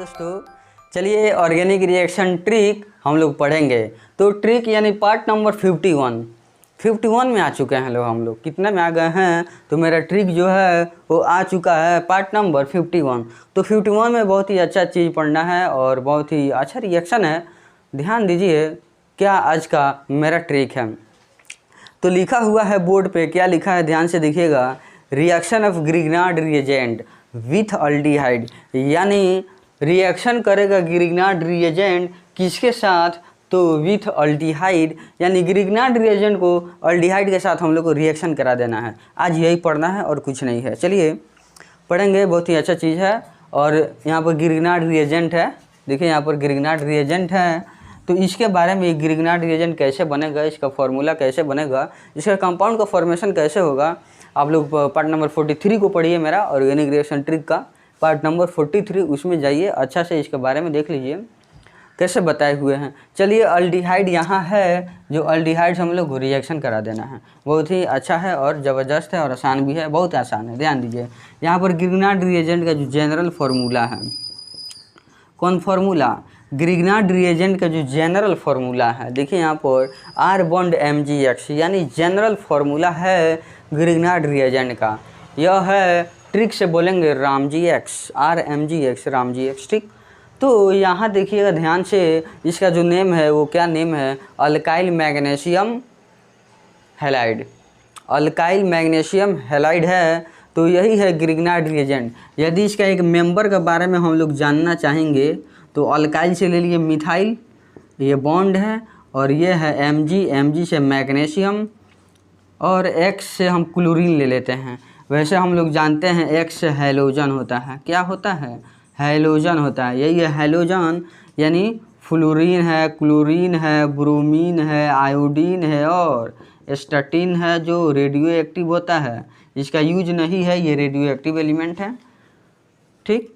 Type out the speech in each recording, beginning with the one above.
दोस्तों, चलिए organic reaction trick हम लोग पढ़ेंगे। तो ट्रिक यानी पार्ट नंबर 51 में आ चुके हैं हम लोग कितने में आ गए हैं। तो मेरा ट्रिक जो है वो आ चुका है पार्ट नंबर 51। तो 51 में बहुत ही अच्छा चीज़ पढ़ना है और बहुत ही अच्छा रिएक्शन है। ध्यान दीजिए क्या आज का मेरा ट्रिक है। तो लिखा हुआ है बोर्ड पे, क्या लिखा है ध्यान से देखिएगा। Reaction of Grignard reagent with aldehyde, यानी रिएक्शन करेगा ग्रिग्नार्ड रिएजेंट किसके साथ, तो विथ अल्डिहाइड, यानी ग्रिग्नार्ड रिएजेंट को अल्डिहाइड के साथ हम लोग को रिएक्शन करा देना है। आज यही पढ़ना है और कुछ नहीं है। चलिए पढ़ेंगे, बहुत ही अच्छा चीज़ है। और यहाँ पर ग्रिग्नार्ड रिएजेंट है, देखिए यहाँ पर ग्रिग्नार्ड रिएजेंट है। तो इसके बारे में ग्रिग्नार्ड रिएजेंट कैसे बनेगा, इसका फॉर्मूला कैसे बनेगा, इसका कंपाउंड का फॉर्मेशन कैसे होगा, आप लोग पार्ट नंबर 43 को पढ़िए मेरा ऑर्गेनिक रिएक्शन ट्रिक का पार्ट नंबर 43, उसमें जाइए अच्छा से इसके बारे में देख लीजिए कैसे बताए हुए हैं। चलिए अल्डिहाइड यहाँ है, जो अल्डिहाइड से हम लोग को रिएक्शन करा देना है। बहुत ही अच्छा है और ज़बरदस्त है और आसान भी है, बहुत आसान है। ध्यान दीजिए यहाँ पर ग्रिग्नार्ड रिएजेंट का जो जनरल फार्मूला है, कौन फार्मूला, ग्रिग्नार्ड रिएजेंट का जो जनरल फार्मूला है, देखिए यहाँ पर R बॉन्ड MgX, यानी जनरल फार्मूला है ग्रिग्नार्ड रिएजेंट का। यह है ट्रिक से बोलेंगे Ramji x, RMgX Ramji x, ठीक। तो यहाँ देखिएगा ध्यान से, इसका जो नेम है वो क्या नेम है, alkyl magnesium halide, alkyl magnesium halide है। तो यही है ग्रिग्नार्ड रिएजेंट। यदि इसका एक मेंबर के बारे में हम लोग जानना चाहेंगे तो अल्काइल से ले लिए मिथाइल, ये बॉन्ड है, और ये है Mg से मैग्नीशियम, और X से हम क्लोरीन ले लेते हैं। वैसे हम लोग जानते हैं X से हैलोजन होता है। क्या होता है, हैलोजन होता है। यही है हैलोजन, यानी फ्लोरीन है, क्लोरीन है, ब्रोमीन है, आयोडीन है और स्टैटिन है जो रेडियो एक्टिव होता है। इसका यूज नहीं है, ये रेडियो एक्टिव एलिमेंट है, ठीक।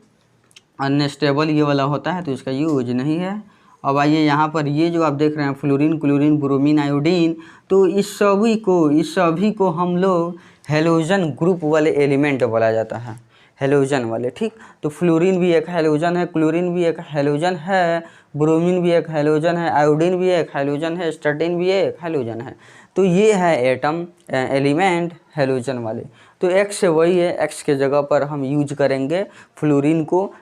अनस्टेबल ये वाला होता है तो इसका यूज नहीं है। अब आइए यहाँ पर ये जो आप देख रहे हैं फ्लोरीन, क्लोरीन, ब्रोमीन, आयोडीन, तो इस सभी को हम लोग हेलोजन ग्रुप वाले एलिमेंट बोला जाता है, हेलोजन वाले, ठीक। तो फ्लोरीन भी एक हेलोजन है, क्लोरीन भी एक हेलोजन है, ब्रोमीन भी एक हेलोजन है, आयोडीन भी एक हेलोजन है, स्टैटिन भी एक हेलोजन है। तो ये है एटम एलिमेंट हेलोजन वाले। तो एक्स से वही है, एक्स के जगह पर हम यूज करेंगे फ्लोरीन को,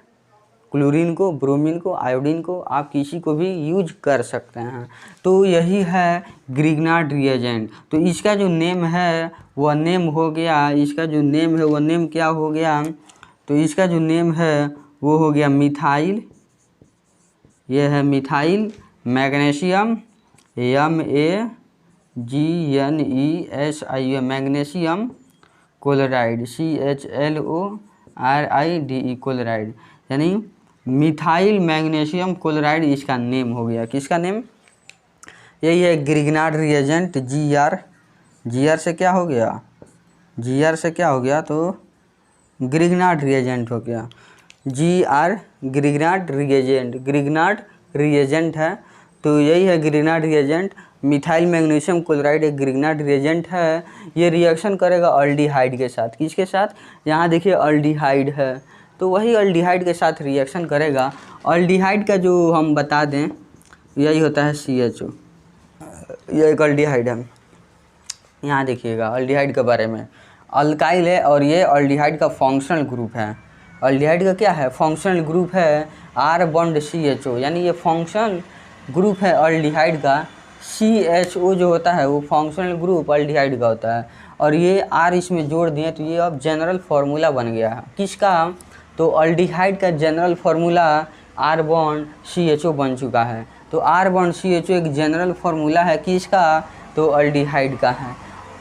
क्लोरीन को, ब्रोमीन को, आयोडीन को, आप किसी को भी यूज कर सकते हैं। तो यही है ग्रिग्नार्ड रिएजेंट। तो इसका जो नेम है वह नेम हो गया, इसका जो नेम है वह नेम क्या हो गया, तो इसका जो नेम है वो हो गया मिथाइल, ये है methyl magnesium, MAGNESIUM, magnesium chloride, CHLORIDE chloride, यानी मिथाइल मैग्नीशियम क्लोराइड इसका नेम हो गया। किसका नेम, यही है ग्रिग्नार्ड रिएजेंट। GR से क्या हो गया, GR से क्या हो गया, तो ग्रिग्नार्ड रिएजेंट हो गया। GR ग्रिग्नार्ड रिएजेंट है। तो यही है Grignard reagent. Methyl magnesium chloride एक ग्रिग्नार्ड रिएजेंट है। ये रिएक्शन करेगा अल्डिहाइड के साथ। किसके साथ, यहाँ देखिए अल्डिहाइड है, तो वही अल्डिहाइड के साथ रिएक्शन करेगा। अल्डिहाइड का जो हम बता दें यही होता है CHO, यह एक अल्डिहाइड है। यहाँ देखिएगा अल्डिहाइड के बारे में, अल्काइल है और ये अल्डिहाइड का फंक्शनल ग्रुप है। अल्डिहाइड का क्या है, फंक्शनल ग्रुप है R बॉन्ड CHO, यानी ये फंक्शनल ग्रुप है अल्डिहाइड का। CHO जो होता है वो फंक्शनल ग्रुप अल्डिहाइड का होता है, और ये R इसमें जोड़ दिए तो ये अब जनरल फार्मूला बन गया है। किसका, तो अल्डिहाइड का general formula R bond CHO बन चुका है। तो R बॉन्ड CHO एक जनरल फार्मूला है किसका, तो अल्डिहाइड का है,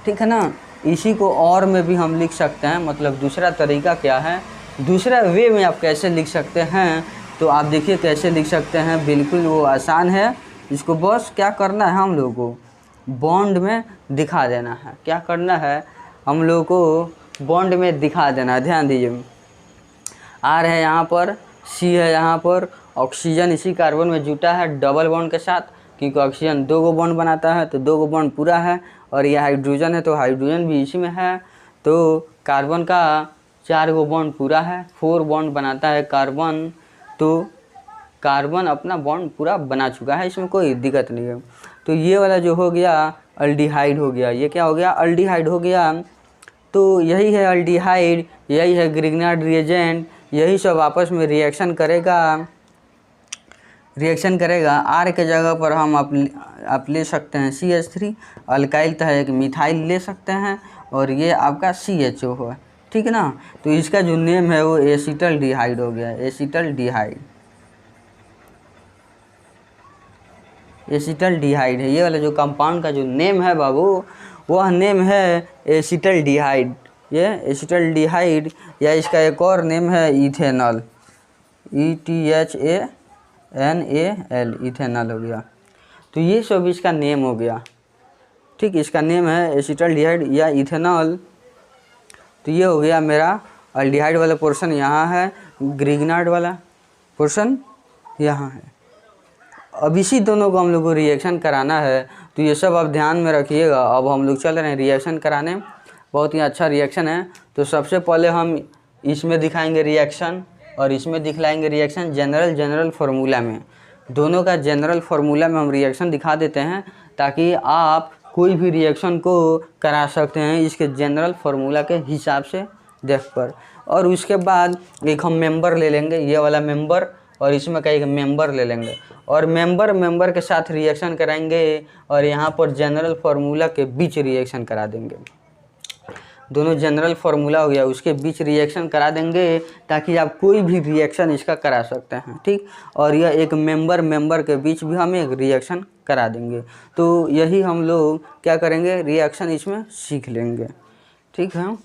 ठीक है ना। इसी को और में भी हम लिख सकते हैं, मतलब दूसरा तरीका क्या है, दूसरा वे में आप कैसे लिख सकते हैं, तो आप देखिए कैसे लिख सकते हैं, बिल्कुल वो आसान है। इसको बस क्या करना है, हम लोगों को बॉन्ड में दिखा देना है। क्या करना है, हम लोगों को बॉन्ड में दिखा देना है। ध्यान दीजिए R है यहाँ पर, C है यहाँ पर, ऑक्सीजन इसी कार्बन में जुटा है डबल बॉन्ड के साथ, क्योंकि ऑक्सीजन 2 गो बॉन्ड बनाता है तो 2 गो बॉन्ड पूरा है, और यह हाइड्रोजन है तो हाइड्रोजन भी इसी में है। तो कार्बन का 4 गो बॉन्ड पूरा है, 4 बॉन्ड बनाता है कार्बन, तो कार्बन अपना बॉन्ड पूरा बना चुका है, इसमें कोई दिक्कत नहीं है। तो ये वाला जो हो गया अल्डिहाइड हो गया, ये क्या हो गया अल्डिहाइड हो गया। तो यही है अल्डिहाइड, यही है ग्रिग्नार्ड रिएजेंट, यही सब आपस में रिएक्शन करेगा। आर के जगह पर हम आप ले सकते हैं CH3, अल्काइल तो है एक मिथाइल ले सकते हैं, और ये आपका CHO है, ठीक है ना। तो इसका जो नेम है वो एसिटल्डिहाइड हो गया, एसिटल्डिहाइड है। ये वाला जो कंपाउंड का जो नेम है बाबू, वह नेम है एसिटल्डिहाइड। ये एसिटल्डिहाइड, या इसका एक और नेम है इथेनॉल, ETHANAL, इथेनॉल हो गया। तो ये सब इसका नेम हो गया, ठीक, इसका नेम है एसिटल्डिहाइड या इथेनॉल। तो ये हो गया मेरा अल्डिहाइड वाला पोर्शन यहाँ है, ग्रिग्नार्ड वाला पोर्शन यहाँ है। अब इसी दोनों को हम लोग को रिएक्शन कराना है, तो ये सब आप ध्यान में रखिएगा। अब हम लोग चल रहे हैं रिएक्शन कराने, बहुत ही अच्छा रिएक्शन है। तो सबसे पहले हम इसमें दिखाएंगे रिएक्शन और इसमें दिखलाएंगे रिएक्शन जनरल फार्मूला में। दोनों का जनरल फार्मूला में हम रिएक्शन दिखा देते हैं, ताकि आप कोई भी रिएक्शन को करा सकते हैं इसके जनरल फार्मूला के हिसाब से देख कर। और उसके बाद एक हम मेंबर ले लेंगे, ये वाला मेंबर, और इसमें का एक मेंबर ले लेंगे, और मेंबर के साथ रिएक्शन कराएंगे, और यहाँ पर जनरल फार्मूला के बीच रिएक्शन करा देंगे। दोनों जनरल फार्मूला हो गया, उसके बीच रिएक्शन करा देंगे, ताकि आप कोई भी रिएक्शन इसका करा सकते हैं, ठीक। और यह एक मेंबर के बीच भी हम एक रिएक्शन करा देंगे। तो यही हम लोग क्या करेंगे, रिएक्शन इसमें सीख लेंगे, ठीक है।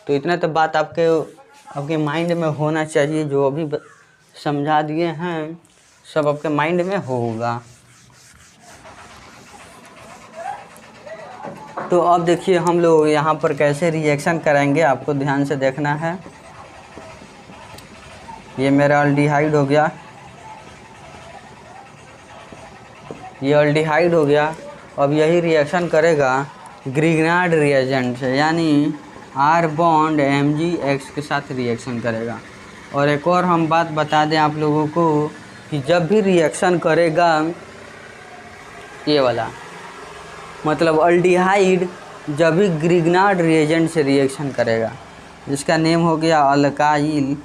तो इतना तो बात आपके माइंड में होना चाहिए, जो अभी समझा दिए हैं सब आपके माइंड में होगा। तो अब देखिए हम लोग यहाँ पर कैसे रिएक्शन कराएंगे, आपको ध्यान से देखना है। ये मेरा अल्डिहाइड हो गया, ये अल्डिहाइड हो गया। अब यही रिएक्शन करेगा ग्रिग्नार्ड रिएजेंट से, यानी R बॉन्ड MgX के साथ रिएक्शन करेगा। और एक और हम बात बता दें आप लोगों को कि जब भी रिएक्शन करेगा ये वाला, मतलब अल्डिहाइड जब भी ग्रिग्नार्ड रिएजेंट से रिएक्शन करेगा, जिसका नेम हो गया अल्काइल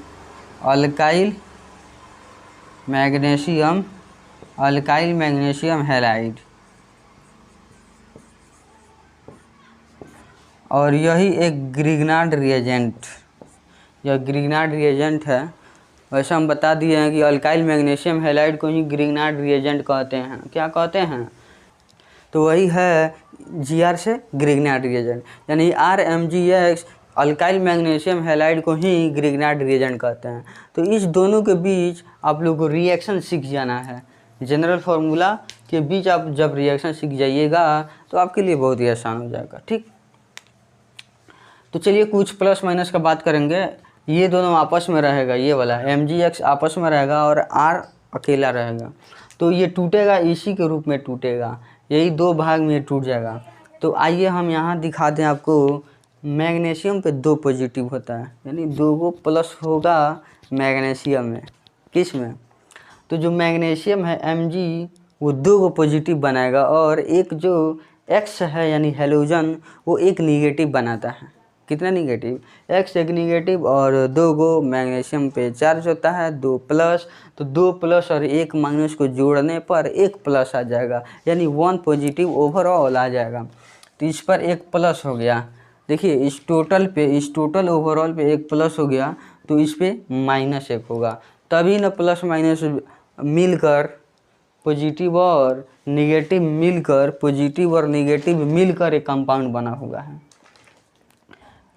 मैग्नीशियम हैलाइड, और यही एक ग्रिग्नार्ड रिएजेंट है। वैसे हम बता दिए हैं कि अल्काइल मैग्नीशियम हैलाइड को ही ग्रिग्नार्ड रिएजेंट कहते हैं। क्या कहते हैं? तो वही है Gr से ग्रिग्नार्ड रिएजेंट, यानी RMgX अल्काइल मैग्नीशियम हैलाइड को ही ग्रिग्नार्ड रिएजेंट कहते हैं। तो इस दोनों के बीच आप लोग को रिएक्शन सीख जाना है। जनरल फार्मूला के बीच आप जब रिएक्शन सीख जाइएगा तो आपके लिए बहुत ही आसान हो जाएगा, ठीक। तो चलिए कुछ प्लस माइनस का बात करेंगे। ये दोनों आपस में रहेगा, ये वाला MgX आपस में रहेगा और R अकेला रहेगा। तो ये टूटेगा, इसी के रूप में टूटेगा, यही दो भाग में टूट जाएगा। तो आइए हम यहाँ दिखा दें आपको, मैग्नीशियम पे 2 पॉजिटिव होता है, यानी 2 को प्लस होगा मैग्नीशियम में। किस में? तो जो मैग्नीशियम है Mg वो 2 को पॉजिटिव बनाएगा, और एक जो X है यानी हेलोजन वो एक निगेटिव बनाता है। कितना निगेटिव? X एक निगेटिव, और 2 को मैग्नीशियम पे चार्ज होता है 2 प्लस। तो 2 प्लस और 1 माइनस को जोड़ने पर 1 प्लस आ जाएगा, यानी 1 पॉजिटिव ओवरऑल आ जाएगा। तो इस पर 1 प्लस हो गया। देखिए इस टोटल ओवरऑल पे 1 प्लस हो गया, तो इस पे -1 होगा। तभी ना प्लस माइनस मिलकर पॉजिटिव और निगेटिव मिलकर एक कंपाउंड बना हुआ है।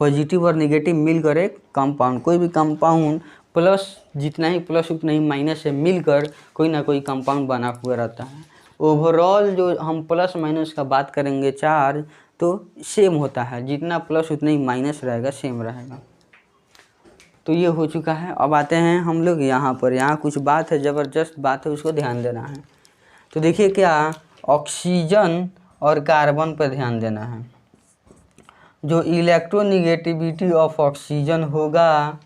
पॉजिटिव और निगेटिव मिलकर एक कंपाउंड, कोई भी कंपाउंड प्लस जितना ही प्लस उतना ही माइनस से मिलकर कोई ना कोई कंपाउंड बना हुआ रहता है। ओवरऑल जो हम प्लस माइनस का बात करेंगे चार्ज, तो सेम होता है, जितना प्लस उतना ही माइनस रहेगा, सेम रहेगा। तो ये हो चुका है। अब आते हैं हम लोग यहाँ पर, यहाँ कुछ बात है, ज़बरदस्त बात है, उसको ध्यान देना है। तो देखिए क्या, ऑक्सीजन और कार्बन पर ध्यान देना है। जो इलेक्ट्रोनिगेटिविटी ऑफ ऑक्सीजन होगा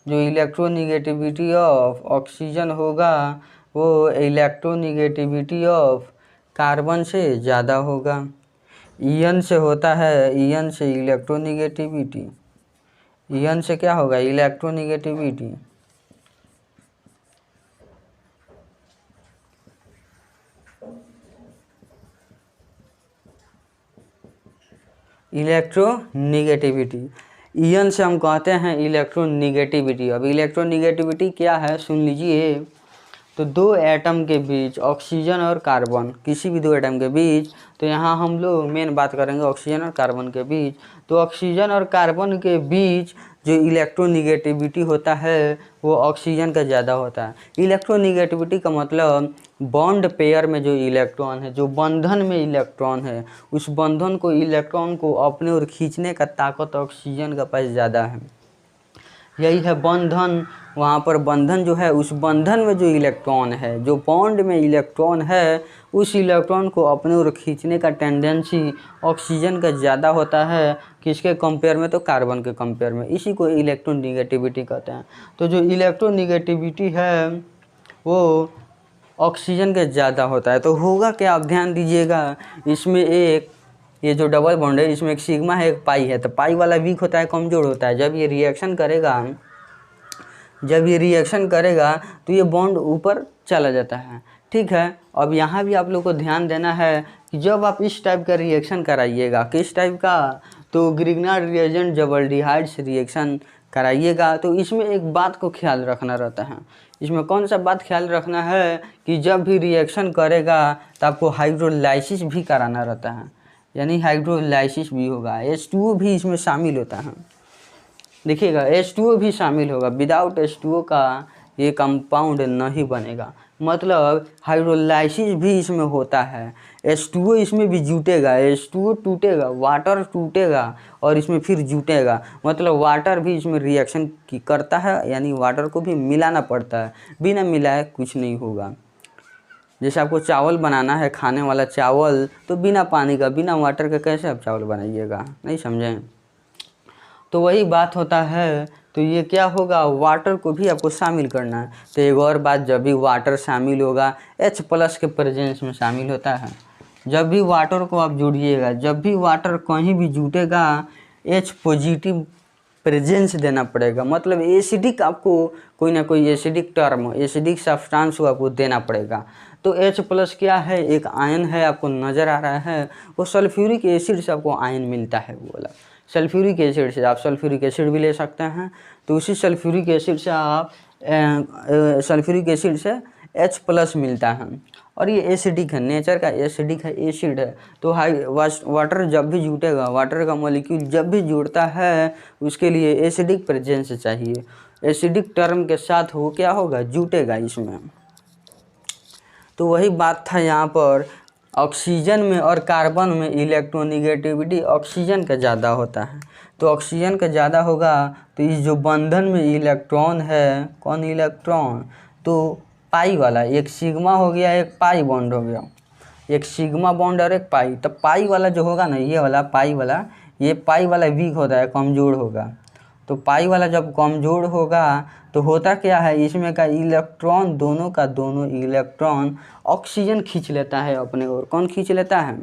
जो इलेक्ट्रोनिगेटिविटी ऑफ ऑक्सीजन होगा वो इलेक्ट्रोनिगेटिविटी ऑफ कार्बन से ज़्यादा होगा। ईएन से होता है, ईएन से इलेक्ट्रोनिगेटिविटी, ईएन से क्या होगा, इलेक्ट्रोनिगेटिविटी। इलेक्ट्रोनिगेटिविटी, ईएन से हम कहते हैं इलेक्ट्रोनिगेटिविटी। अब इलेक्ट्रोनिगेटिविटी क्या है सुन लीजिए। तो दो एटम के बीच, ऑक्सीजन और कार्बन, किसी भी दो एटम के बीच, तो यहाँ हम लोग मेन बात करेंगे ऑक्सीजन और कार्बन के बीच। तो ऑक्सीजन और कार्बन के बीच जो इलेक्ट्रोनिगेटिविटी होता है वो ऑक्सीजन का ज़्यादा होता है। इलेक्ट्रोनिगेटिविटी का मतलब बॉन्ड पेयर में जो इलेक्ट्रॉन है, जो बंधन में इलेक्ट्रॉन है, उस बंधन को, इलेक्ट्रॉन को अपने ओर खींचने का ताकत ऑक्सीजन का पास ज़्यादा है। यही है बंधन। वहाँ पर बंधन जो है, उस बंधन में जो इलेक्ट्रॉन है, जो बॉन्ड में इलेक्ट्रॉन है, उस इलेक्ट्रॉन को अपने ओर खींचने का टेंडेंसी ऑक्सीजन का ज़्यादा होता है। किसके कंपेयर में, तो कार्बन के कंपेयर में। इसी को इलेक्ट्रोनिगेटिविटी कहते हैं। तो जो इलेक्ट्रोनिगेटिविटी है वो ऑक्सीजन के ज़्यादा होता है। तो होगा क्या, आप ध्यान दीजिएगा। इसमें एक, ये जो डबल बॉन्ड है, इसमें एक सिग्मा है, एक पाई है। तो पाई वाला वीक होता है, कमज़ोर होता है। जब ये रिएक्शन करेगा तो ये बॉन्ड ऊपर चला जाता है। ठीक है। अब यहाँ भी आप लोग को ध्यान देना है कि जब आप इस टाइप का रिएक्शन कराइएगा, किस टाइप का, तो ग्रिग्नार्ड रिएजेंट जबल्डिहाइड से रिएक्शन कराइएगा, तो इसमें एक बात को ख्याल रखना रहता है। इसमें कौन सा बात ख्याल रखना है कि जब भी रिएक्शन करेगा तो आपको हाइड्रोलाइसिस भी कराना रहता है, यानी हाइड्रोलाइसिस भी होगा। H2O भी इसमें शामिल होता है। देखिएगा, H2O भी शामिल होगा। विदाउट H2O का ये कंपाउंड नहीं बनेगा। मतलब हाइड्रोलाइसिस भी इसमें होता है। H2O इसमें भी जुटेगा, H2O टूटेगा, वाटर टूटेगा और इसमें फिर जुटेगा। मतलब वाटर भी इसमें रिएक्शन करता है, यानी वाटर को भी मिलाना पड़ता है। बिना मिलाए कुछ नहीं होगा। जैसे आपको चावल बनाना है, खाने वाला चावल, तो बिना पानी का, बिना वाटर का कैसे आप चावल बनाइएगा, नहीं समझें। तो वही बात होता है। तो ये क्या होगा, वाटर को भी आपको शामिल करना है। तो एक और बात, जब भी वाटर शामिल होगा, H+ के प्रेजेंस में शामिल होता है। जब भी वाटर को आप जोड़िएगा, जब भी वाटर कहीं भी जुटेगा, H+ प्रेजेंस देना पड़ेगा। मतलब एसिडिक, आपको कोई ना कोई एसिडिक टर्म, एसिडिक सब्सटेंस को आपको देना पड़ेगा। तो H+ क्या है, एक आयन है, आपको नज़र आ रहा है। वो सल्फ्यूरिक एसिड से आपको आयन मिलता है। वो वाला सल्फ्यूरिक एसिड से, आप सल्फ्यूरिक एसिड भी ले सकते हैं। तो उसी सल्फ्यूरिक एसिड से आप सल्फ्यूरिक एसिड से H+ मिलता है। और ये एसिडिक है, नेचर का एसिडिक है, एसिड है। तो वाटर जब भी जुटेगा, वाटर का मॉलिक्यूल जब भी जुड़ता है, उसके लिए एसिडिक प्रेजेंस चाहिए। एसिडिक टर्म के साथ वो क्या होगा, जुटेगा इसमें। तो वही बात था यहाँ पर। ऑक्सीजन में और कार्बन में इलेक्ट्रोनिगेटिविटी ऑक्सीजन का ज़्यादा होता है। तो ऑक्सीजन का ज़्यादा होगा तो इस जो बंधन में इलेक्ट्रॉन है, कौन इलेक्ट्रॉन, तो पाई वाला, एक सिग्मा हो गया, एक पाई बॉन्ड हो गया, एक सिग्मा बॉन्ड और एक पाई। तो पाई वाला जो होगा ना, ये वाला पाई वाला, ये पाई वाला वीक होता है, कमज़ोर होगा। तो पाई वाला जब कमज़ोर होगा तो होता क्या है, इसमें का इलेक्ट्रॉन, दोनों का दोनों इलेक्ट्रॉन ऑक्सीजन खींच लेता है अपने ओर। कौन खींच लेता है,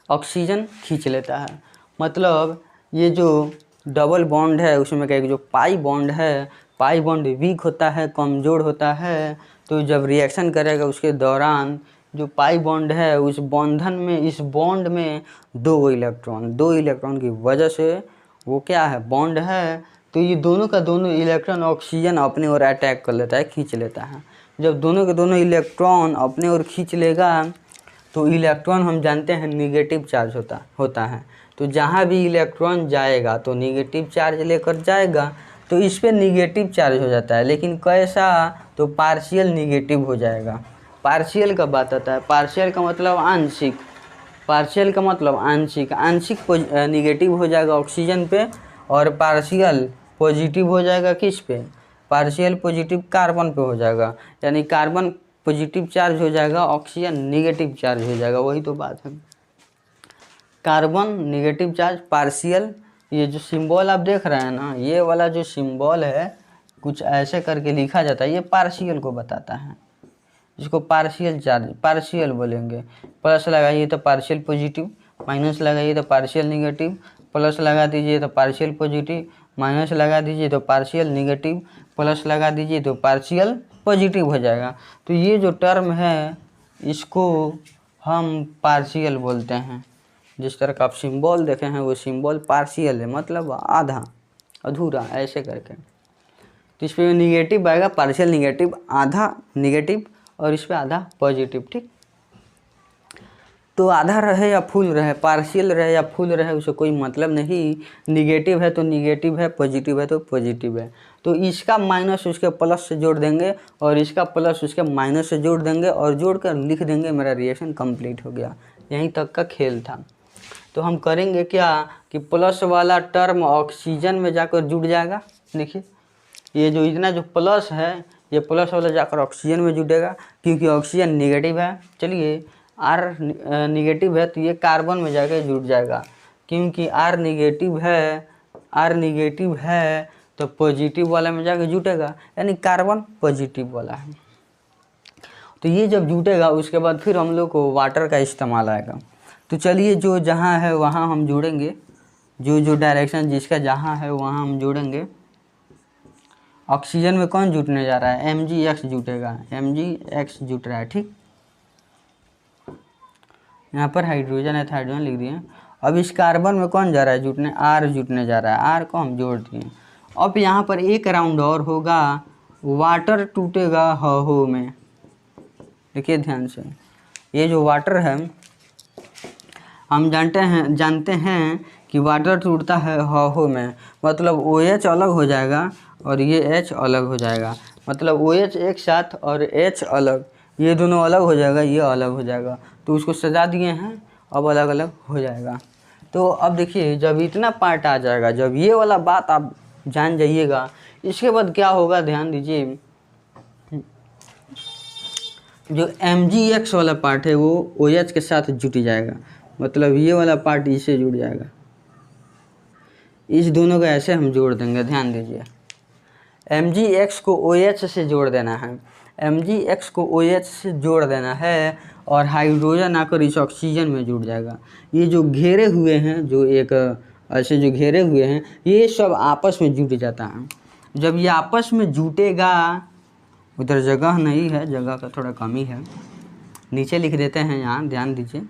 ऑक्सीजन खींच लेता है। मतलब ये जो डबल बॉन्ड है उसमें का एक जो पाई बॉन्ड है, पाई बॉन्ड वीक होता है, कमज़ोर होता है। तो जब रिएक्शन करेगा उसके दौरान जो पाई बॉन्ड है, उस बंधन में, इस बॉन्ड में दो इलेक्ट्रॉन की वजह से वो क्या है, बॉन्ड है। तो ये दोनों का दोनों इलेक्ट्रॉन ऑक्सीजन अपने ओर अटैक कर लेता है, खींच लेता है। जब दोनों के दोनों इलेक्ट्रॉन अपने ओर खींच लेगा तो इलेक्ट्रॉन हम जानते हैं निगेटिव चार्ज होता है। तो जहाँ भी इलेक्ट्रॉन जाएगा तो निगेटिव चार्ज लेकर जाएगा। तो इस पर निगेटिव चार्ज हो जाता है, लेकिन कैसा, तो पार्शियल निगेटिव हो जाएगा। पार्शियल का बात आता है, पार्शियल का मतलब आंशिक, पार्शियल का मतलब आंशिक, आंशिक निगेटिव हो जाएगा ऑक्सीजन पे और पार्शियल पॉजिटिव हो जाएगा किस पे, पार्शियल पॉजिटिव कार्बन पे हो जाएगा। यानी कार्बन पॉजिटिव चार्ज हो जाएगा, ऑक्सीजन निगेटिव चार्ज हो जाएगा। वही तो बात है, कार्बन निगेटिव चार्ज, पार्शियल ये जो सिंबल आप देख रहे हैं ना, ये वाला जो सिंबल है कुछ ऐसे करके लिखा जाता है, ये पार्शियल को बताता है। इसको पार्शियल चार्ज, पार्शियल बोलेंगे। प्लस लगाइए तो पार्शियल पॉजिटिव, माइनस लगाइए तो पार्शियल निगेटिव, प्लस लगा दीजिए तो पार्शियल पॉजिटिव, माइनस लगा दीजिए तो पार्शियल निगेटिव, प्लस लगा दीजिए तो पार्शियल पॉजिटिव हो जाएगा। तो ये जो टर्म है इसको हम पार्शियल बोलते हैं। जिस तरह का आप सिंबल देखे हैं वो सिंबल पार्शियल है, मतलब आधा, अधूरा, ऐसे करके। तो इस पर निगेटिव आएगा, पार्शियल निगेटिव, आधा निगेटिव, और इस पर आधा पॉजिटिव। ठीक, तो आधा रहे या फुल रहे, पार्शियल रहे या फुल रहे, उसे कोई मतलब नहीं। निगेटिव है तो निगेटिव है, पॉजिटिव है तो पॉजिटिव है। तो इसका माइनस उसके प्लस से जोड़ देंगे और इसका प्लस उसके माइनस से जोड़ देंगे और जोड़कर लिख देंगे, मेरा रिएक्शन कंप्लीट हो गया। यहीं तक का खेल था। तो हम करेंगे क्या कि प्लस वाला टर्म ऑक्सीजन में जाकर जुड़ जाएगा। देखिए ये जो इतना जो प्लस है, ये प्लस वाला जाकर ऑक्सीजन में जुटेगा, क्योंकि ऑक्सीजन निगेटिव है। चलिए आर निगेटिव है तो ये कार्बन में जाकर जुट जाएगा, क्योंकि आर निगेटिव है तो पॉजिटिव वाला में जाकर जुटेगा, यानी कार्बन पॉजिटिव वाला है। तो ये जब जुटेगा उसके बाद फिर हम लोग को वाटर का इस्तेमाल आएगा। तो चलिए जो जहाँ है वहाँ हम जोड़ेंगे, जो डायरेक्शन जिसका जहाँ है वहाँ हम जोड़ेंगे। ऑक्सीजन में कौन जुटने जा रहा है, Mgx जुटेगा, Mgx जुट रहा है। ठीक, यहाँ पर हाइड्रोजन है तो हाइड्रोजन लिख दिए। अब इस कार्बन में कौन जा रहा है जुटने, R जुटने जा रहा है, R को हम जोड़ दिए। अब यहाँ पर एक राउंड और होगा, वाटर टूटेगा हो में। देखिए ध्यान से, ये जो वाटर है हम जानते हैं कि वाटर टूटता है हो में, मतलब OH अलग हो जाएगा और ये H अलग हो जाएगा, मतलब OH एक साथ और H अलग, ये दोनों अलग हो जाएगा, ये अलग हो जाएगा। तो उसको सजा दिए हैं, अब अलग अलग हो जाएगा। तो अब देखिए जब इतना पार्ट आ जाएगा, जब ये वाला बात आप जान जाइएगा, इसके बाद क्या होगा ध्यान दीजिए। जो Mgx वाला पार्ट है वो OH के साथ जुट जाएगा, मतलब ये वाला पार्ट इससे जुड़ जाएगा। इस दोनों को ऐसे हम जोड़ देंगे, ध्यान दीजिए। Mgx को OH से जोड़ देना है, Mgx को OH से जोड़ देना है और हाइड्रोजन आकर इस ऑक्सीजन में जुड़ जाएगा। ये जो घेरे हुए हैं, जो एक ऐसे जो घेरे हुए हैं, ये सब आपस में जुट जाता है। जब ये आपस में जुटेगा, उधर जगह नहीं है, जगह का थोड़ा कमी है, नीचे लिख देते हैं, यहाँ ध्यान दीजिए,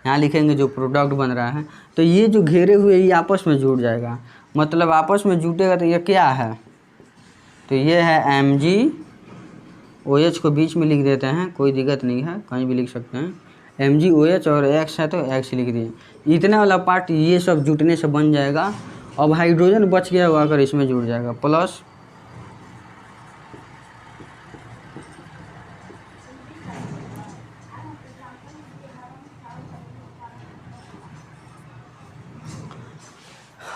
यहाँ लिखेंगे जो प्रोडक्ट बन रहा है। तो ये जो घेरे हुए ये आपस में जुट जाएगा, मतलब आपस में जुटेगा। तो ये क्या है, तो ये है MgOH को बीच में लिख देते हैं, कोई दिक्कत नहीं है, कहीं भी लिख सकते हैं। MgOH और X है तो X लिख दिए। इतना वाला पार्ट ये सब जुटने से बन जाएगा। अब हाइड्रोजन बच गया हुआ अगर इसमें जुड़ जाएगा, प्लस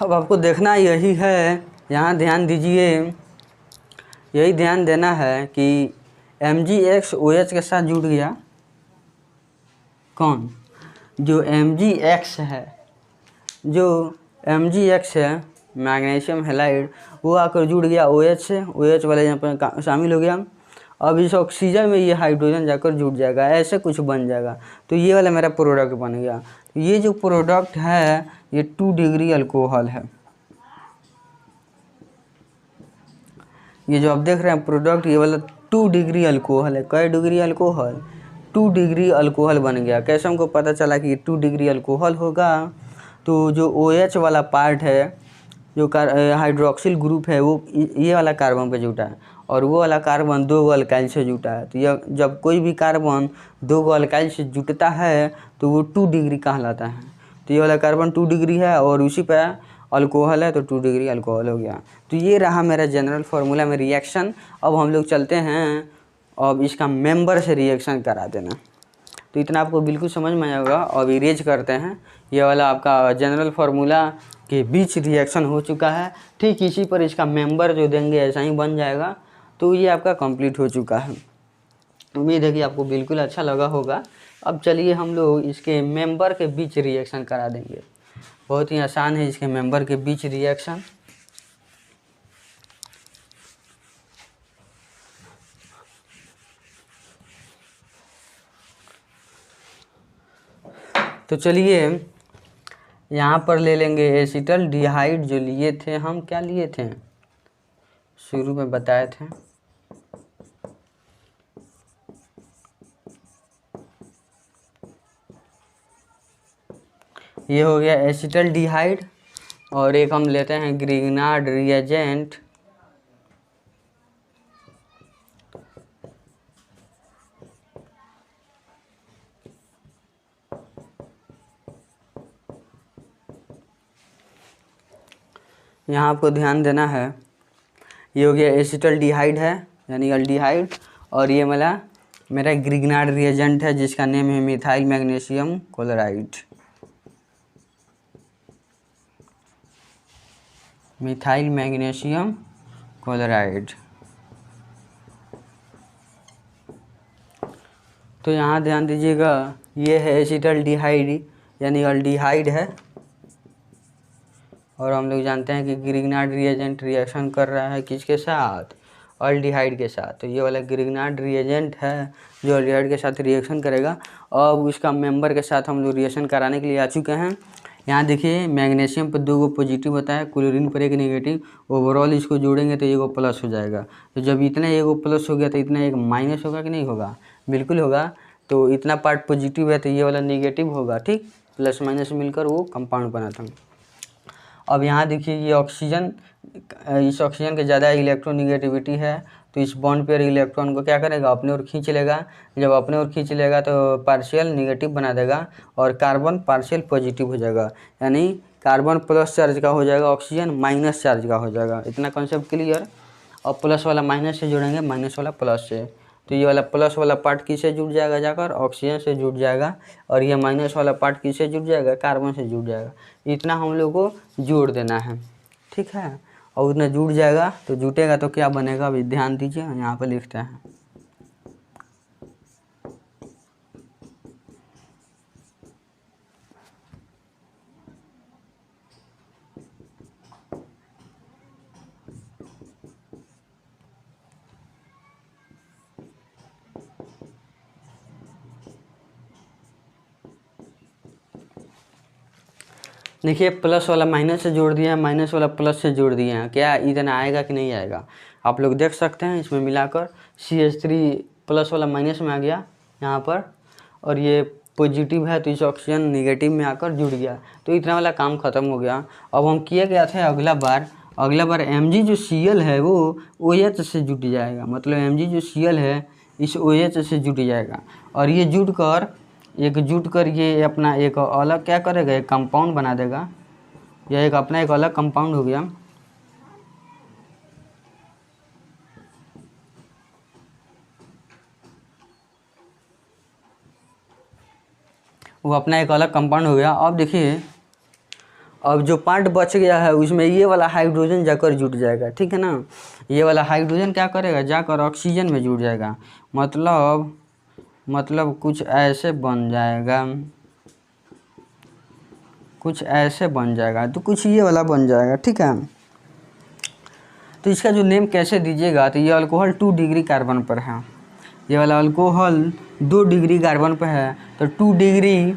अब आपको देखना यही है, यहाँ ध्यान दीजिए, यही ध्यान देना है कि Mgx OH के साथ जुड़ गया। कौन, जो Mgx है, जो Mgx है मैग्नीशियम हैलाइड, वो आकर जुड़ गया OH से, OH वाले यहाँ पर शामिल हो गया। अब इस ऑक्सीजन में ये हाइड्रोजन जाकर जुड़ जाएगा, ऐसे कुछ बन जाएगा। तो ये वाला मेरा प्रोडक्ट बन गया। तो ये जो प्रोडक्ट है ये 2 डिग्री अल्कोहल है। ये जो आप देख रहे हैं प्रोडक्ट, ये वाला 2 डिग्री अल्कोहल है। कै डिग्री अल्कोहल, 2 डिग्री अल्कोहल बन गया। कैसे हमको पता चला कि 2 डिग्री अल्कोहल होगा, तो जो OH वाला पार्ट है, जो हाइड्रोक्सिल ग्रुप है, वो ये वाला कार्बन पे जुटा है और वो वाला कार्बन 2 अल्काइल से जुटा है। तो यह जब कोई भी कार्बन 2 अल्काइल से जुटता है तो वो 2 डिग्री कहलाता है। तो ये वाला कार्बन 2 डिग्री है और उसी पे अल्कोहल है, तो 2 डिग्री अल्कोहल हो गया। तो ये रहा मेरा जनरल फार्मूला में रिएक्शन। अब हम लोग चलते हैं, अब इसका मेंबर से रिएक्शन करा देना। तो इतना आपको बिल्कुल समझ में आएगा। अब इरेज करते हैं, ये वाला आपका जनरल फार्मूला के बीच रिएक्शन हो चुका है। ठीक इसी पर इसका मेंबर जो देंगे ऐसा ही बन जाएगा। तो ये आपका कंप्लीट हो चुका है। उम्मीद है कि आपको बिल्कुल अच्छा लगा होगा। अब चलिए हम लोग इसके मेंबर के बीच रिएक्शन करा देंगे। बहुत ही आसान है इसके मेंबर के बीच रिएक्शन। तो चलिए यहाँ पर ले लेंगे एसिटल डिहाइड जो लिए थे हम, क्या लिए थे शुरू में बताए थे, ये हो गया एसिटल डिहाइड। और एक हम लेते हैं ग्रिग्नार्ड रिएजेंट, यहाँ आपको ध्यान देना है, ये हो गया एसिटल डिहाइड है यानी अल्डिहाइड, और ये मेरा ग्रिग्नार्ड रिएजेंट है जिसका नेम है methyl magnesium chloride, methyl magnesium chloride. तो यहाँ ध्यान दीजिएगा, ये है एसिटल डिहाइड यानी अल्डिहाइड है, और हम लोग जानते हैं कि ग्रिग्नार्ड रिएजेंट रिएक्शन कर रहा है किसके साथ, अल्डिहाइड के साथ। तो ये वाला ग्रिग्नार्ड रिएजेंट है जो अल्डिहाइड के साथ रिएक्शन करेगा। अब उसका मेंबर के साथ हम लोग रिएक्शन कराने के लिए आ चुके हैं। यहाँ देखिए मैग्नीशियम पर 2 पॉजिटिव होता है, क्लोरीन पर 1 नेगेटिव, ओवरऑल इसको जोड़ेंगे तो 1 प्लस हो जाएगा। तो जब इतना 1 प्लस हो गया तो इतना 1 माइनस होगा कि नहीं होगा, बिल्कुल होगा। तो इतना पार्ट पॉजिटिव है तो ये वाला नेगेटिव होगा, ठीक, प्लस माइनस मिलकर वो कंपाउंड बना था। अब यहाँ देखिए ये ऑक्सीजन, इस ऑक्सीजन के ज़्यादा इलेक्ट्रोनिगेटिविटी है तो इस बॉन्ड पेयर इलेक्ट्रॉन को क्या करेगा, अपने ओर खींच लेगा। जब अपने ओर खींच लेगा तो पार्शियल निगेटिव बना देगा और कार्बन पार्शियल पॉजिटिव हो जाएगा, यानी कार्बन प्लस चार्ज का हो जाएगा, ऑक्सीजन माइनस चार्ज का हो जाएगा। इतना कॉन्सेप्ट क्लियर। और प्लस वाला माइनस से जोड़ेंगे, माइनस वाला प्लस से, तो ये वाला प्लस वाला पार्ट किससे जुड़ जाएगा, जाकर ऑक्सीजन से जुड़ जाएगा, और ये माइनस वाला पार्ट किससे जुड़ जाएगा, कार्बन से जुड़ जाएगा। इतना हम लोग को जोड़ देना है, ठीक है। और उतना जुड़ जाएगा तो जुटेगा तो क्या बनेगा, अभी ध्यान दीजिए, यहाँ पर लिखते हैं। देखिए प्लस वाला माइनस से जोड़ दिया है, माइनस वाला प्लस से जोड़ दिए हैं, क्या इतना आएगा कि नहीं आएगा, आप लोग देख सकते हैं। इसमें मिलाकर CH3 प्लस वाला माइनस में आ गया यहाँ पर, और ये पॉजिटिव है तो इस ऑक्सीजन निगेटिव में आकर जुड़ गया, तो इतना वाला काम ख़त्म हो गया। अब हम किए गया थे अगला बार Mg जो Cl है वो OH से जुट जाएगा, मतलब Mg जो Cl है इस OH से जुट जाएगा, और ये जुट कर ये अपना एक अलग क्या करेगा, एक कंपाउंड बना देगा, यह एक अपना एक अलग कंपाउंड हो गया। वो अपना एक अलग कंपाउंड हो गया। अब देखिए, अब जो पार्ट बच गया है उसमें ये वाला हाइड्रोजन जाकर जुट जाएगा, ठीक है ना। ये वाला हाइड्रोजन क्या करेगा, जाकर ऑक्सीजन में जुट जाएगा, मतलब कुछ ऐसे बन जाएगा, तो कुछ ये वाला बन जाएगा, ठीक है। तो इसका जो नेम कैसे दीजिएगा, तो ये अल्कोहल 2 डिग्री कार्बन पर है, ये वाला अल्कोहल 2 डिग्री कार्बन पर है, तो 2 डिग्री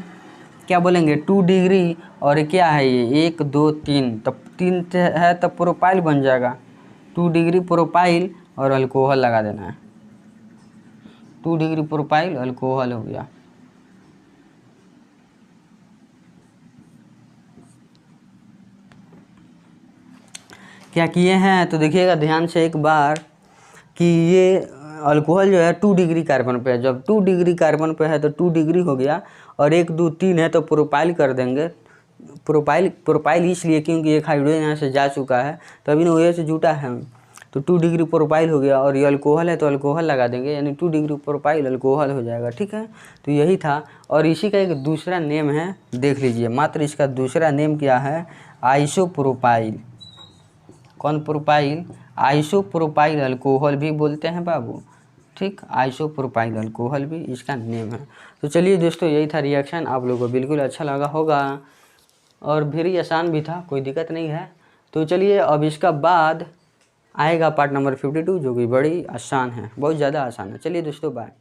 क्या बोलेंगे, 2 डिग्री, और क्या है ये 1 2 3, तब 3 है तब प्रोपाइल बन जाएगा, 2 डिग्री प्रोपाइल और अल्कोहल लगा देना है, 2 डिग्री प्रोपाइल अल्कोहल हो गया। क्या किए हैं तो देखिएगा ध्यान से एक बार कि ये अल्कोहल जो है 2 डिग्री कार्बन पे है, जब 2 डिग्री कार्बन पे है तो 2 डिग्री हो गया, और 1 2 3 है तो प्रोपाइल कर देंगे। प्रोपाइल इसलिए क्योंकि एक हाइड्रोजन यहाँ से जा चुका है तभी ना OH से जुटा है, तो 2 डिग्री प्रोपाइल हो गया, और ये अल्कोहल है तो अल्कोहल लगा देंगे, यानी 2 डिग्री प्रोपाइल अल्कोहल हो जाएगा, ठीक है। तो यही था, और इसी का एक दूसरा नेम है, देख लीजिए, मात्र इसका दूसरा नेम क्या है, आइसोप्रोपाइल। कौन प्रोपाइल, आइसोप्रोपाइल अल्कोहल भी बोलते हैं बाबू, ठीक, आइसोप्रोपाइल अल्कोहल भी इसका नेम है। तो चलिए दोस्तों, यही था रिएक्शन, आप लोगों को बिल्कुल अच्छा लगा होगा। और वेरी आसान भी था, कोई दिक्कत नहीं है। तो चलिए अब इसका बाद आएगा पार्ट नंबर 52 जो कि बड़ी आसान है, बहुत ज़्यादा आसान है। चलिए दोस्तों बाय।